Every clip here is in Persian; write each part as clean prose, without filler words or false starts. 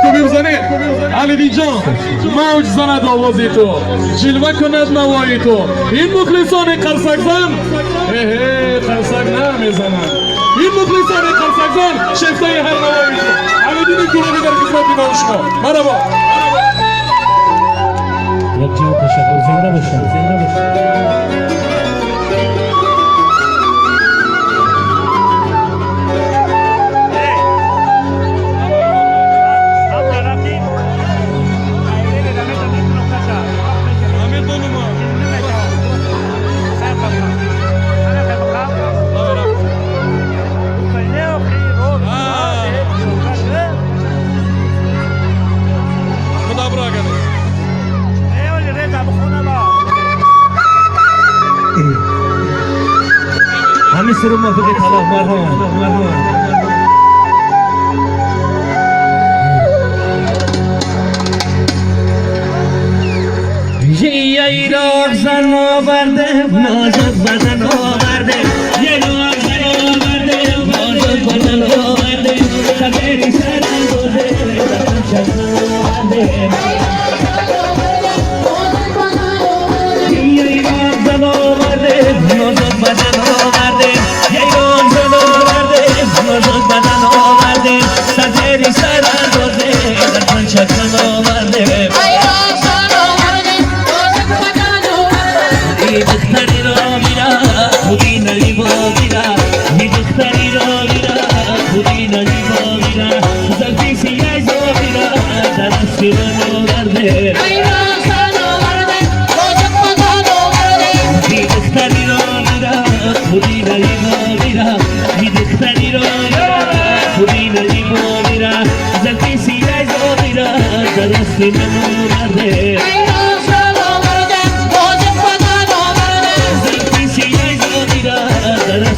خوبی بزنید. علی جان موج زند آوازی تو، جلوه کند نوایی تو. این مخلصان قرصکزن قرصک نمیزنند. این مخلصان قرصکزن شفتای هر نوایی تو. علی گروهی در خدمت ما شما. مرحبا. یک جان تشکر. زنده باشن، زنده باشن. همین سرو موافقی طلب. مرحبا. یه راغ زن آورده نازک بدن آورده، یه راغ زن آورده نازک بدن آورده، سبیری سر اندازه زن شکن آورده. یه راغ زن آورده نازک بدن آورده، یه راغ زن آورده نازک بدن آورده، سبیری سر اندازه زن شکن آورده. دختری را میرا خودی نلی با میرا، می دختری را میرا خودی نلی با میرا، زلفی سیاه زا میرا دستی را نورده. می دختری را میرا خودی نلی با میرا، می دختری را میرا خودی نلی با میرا، زلفی سیاه زا میرا دستی را نورده.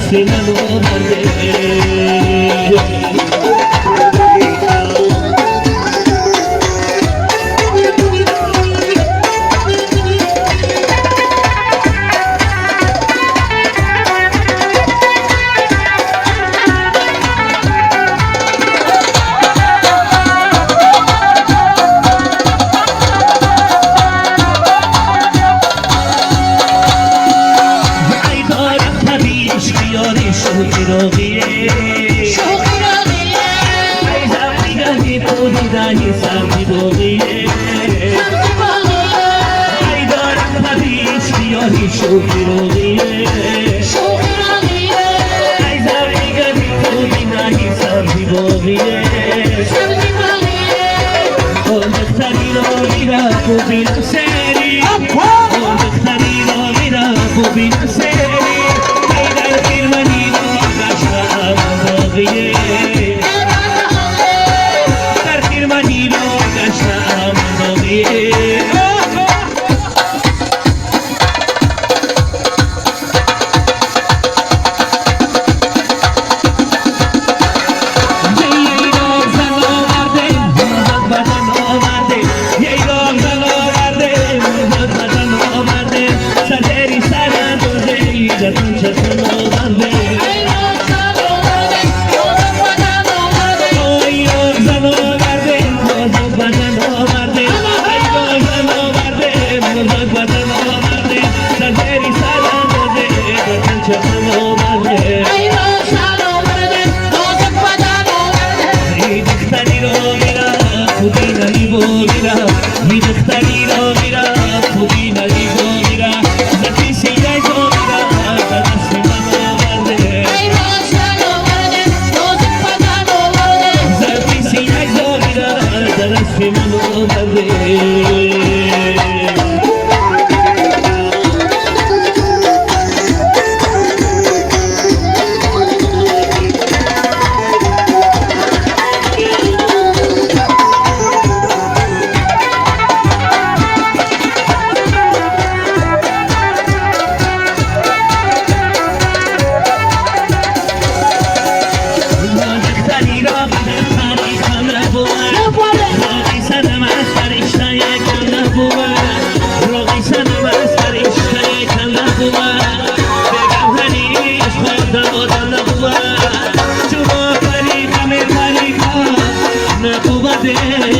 Sinalo mande شوقی رویه ای زاری گری خودی نهی سبزی باقیه دختری را میرا خوبی نسری، دختری را میرا خوبی نسری، ای در خیرمنی را گشتم باقیه، در خیرمنی را گشتم باقیه. Nabubade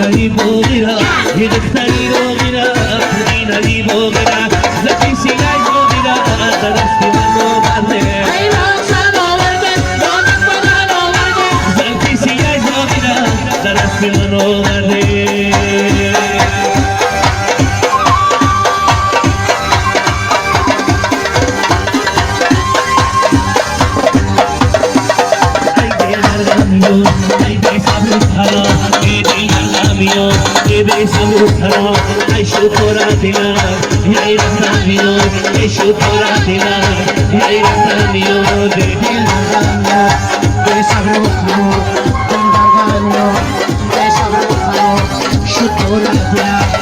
नहीं बोगिरा हिरतनी रोगिरा खुदी नहीं बोगिरा लकी सिलाई बोगिरा तरस्ती मनो बांधे लकी सिलाई बोगिरा तरस्ती मनो बांधे Ay şukuratına, ay rakamio, ay şukuratına, ay rakamio, dedin rakamio, Desabrujano, Dandargano, Desabrujano, Şukuratına.